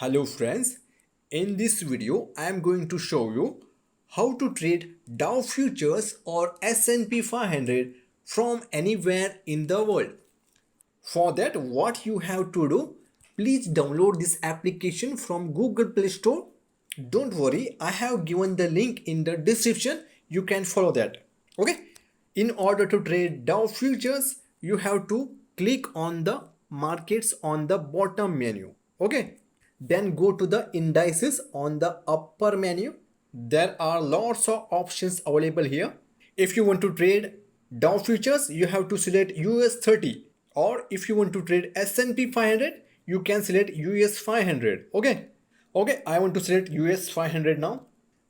Hello friends, in this video I am going to show you how to trade Dow Futures or S&P 500 from anywhere in the world. For that, what you have to do, please download this application from Google Play Store. Don't worry, I have given the link in the description. You can follow that. Okay. In order to trade Dow Futures, you have to click on the markets on the bottom menu. Okay. Then go to the indices on the upper menu. There are lots of options available here. If you want to trade Dow futures, you have to select US 30, or if you want to trade S&P 500, you can select US 500. Okay, I want to select US 500 now,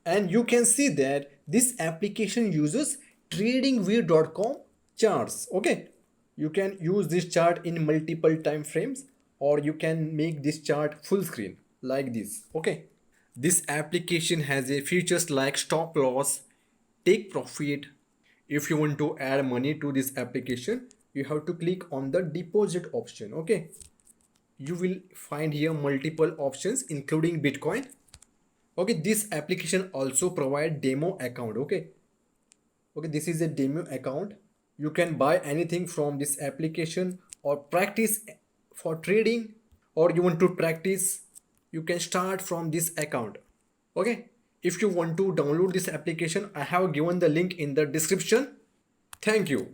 and you can see that this application uses tradingview.com charts. Okay, you can use this chart in multiple time frames, or you can make this chart full screen like this. Okay, this application has a features like stop loss, take profit. If you want to add money to this application, you have to click on the deposit option. Okay, you will find here multiple options including Bitcoin. Okay, this application also provide demo account. Okay, this is a demo account. You can buy anything from this application or practice for trading, or you want to practice, you can start from this account. Okay, if you want to download this application, I have given the link in the description. Thank you.